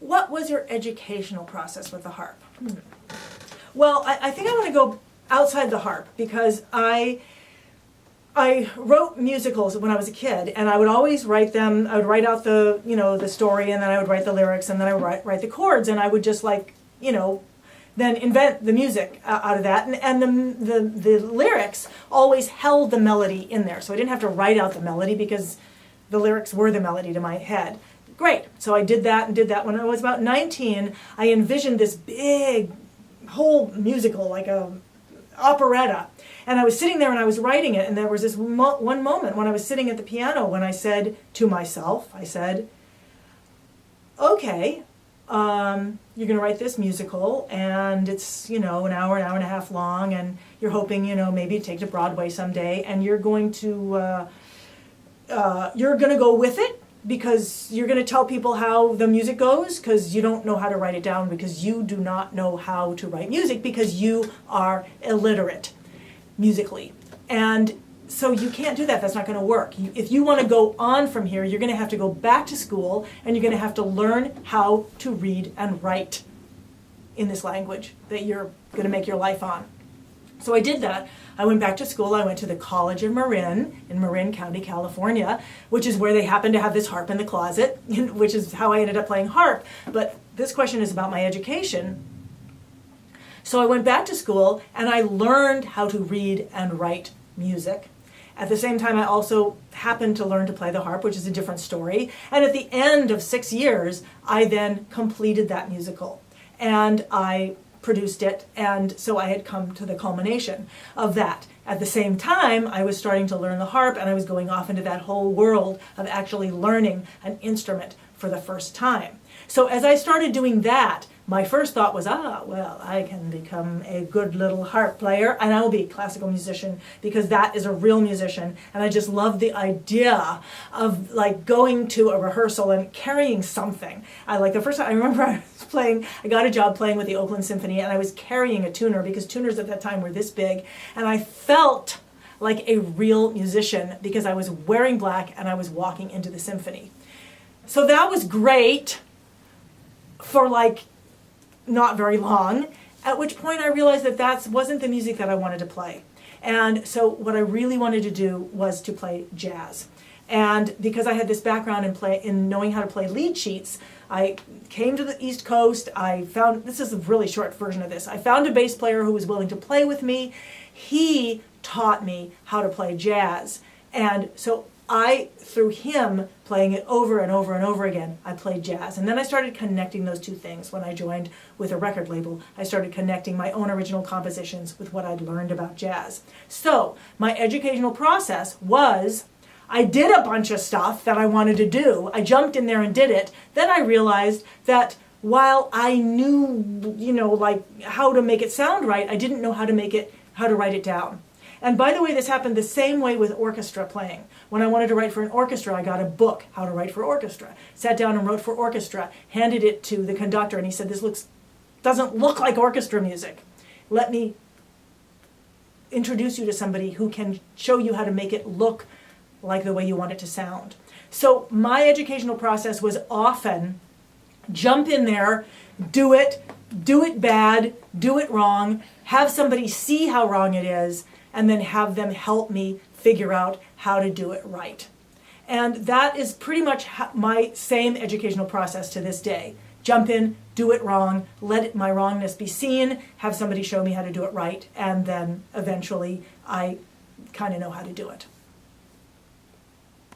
what was your educational process with the harp? Well, I think I want to go outside the harp, because I wrote musicals when I was a kid, and I would always write them. I would write out the, the story, and then I would write the lyrics, and then I would write the chords, and I would just then invent the music out of that. And the lyrics always held the melody in there, so I didn't have to write out the melody because the lyrics were the melody to my head. Great. So I did that and did that. When I was about 19, I envisioned this big whole musical, like a operetta. And I was sitting there and I was writing it, and there was this one moment when I was sitting at the piano when I said to myself, okay, you're going to write this musical, and it's, an hour and a half long, and you're hoping, maybe to take it to Broadway someday, and you're going to go with it, because you're going to tell people how the music goes, because you don't know how to write it down, because you do not know how to write music, because you are illiterate musically. And so you can't do that. That's not going to work. If you want to go on from here, you're going to have to go back to school, and you're going to have to learn how to read and write in this language that you're going to make your life on. So I did that. I went back to school. I went to the College of Marin in Marin County, California, which is where they happen to have this harp in the closet, which is how I ended up playing harp. But this question is about my education. So I went back to school, and I learned how to read and write music. At the same time, I also happened to learn to play the harp, which is a different story. And at the end of 6 years, I then completed that musical. And I produced it, and so I had come to the culmination of that. At the same time, I was starting to learn the harp, and I was going off into that whole world of actually learning an instrument for the first time. So as I started doing that, my first thought was, well, I can become a good little harp player, and I will be a classical musician, because that is a real musician. And I just love the idea of going to a rehearsal and carrying something. The first time I remember I got a job playing with the Oakland Symphony, and I was carrying a tuner, because tuners at that time were this big, and I felt like a real musician because I was wearing black and I was walking into the symphony. So that was great for not very long, at which point I realized that wasn't the music that I wanted to play. And so what I really wanted to do was to play jazz. And because I had this background in knowing how to play lead sheets, I came to the East Coast. This is a really short version of this. I found a bass player who was willing to play with me. He taught me how to play jazz. And so through him playing it over and over and over again, I played jazz. And then I started connecting those two things when I joined with a record label. I started connecting my own original compositions with what I'd learned about jazz. So my educational process was, I did a bunch of stuff that I wanted to do. I jumped in there and did it. Then I realized that while I knew, how to make it sound right, I didn't know how to write it down. And by the way, this happened the same way with orchestra playing. When I wanted to write for an orchestra, I got a book, How to Write for Orchestra. Sat down and wrote for orchestra, handed it to the conductor, and he said, "This doesn't look like orchestra music. Let me introduce you to somebody who can show you how to make it look like the way you want it to sound." So my educational process was often jump in there, do it bad, do it wrong, have somebody see how wrong it is, and then have them help me figure out how to do it right. And that is pretty much my same educational process to this day. Jump in, do it wrong, let my wrongness be seen, have somebody show me how to do it right, and then eventually I kind of know how to do it.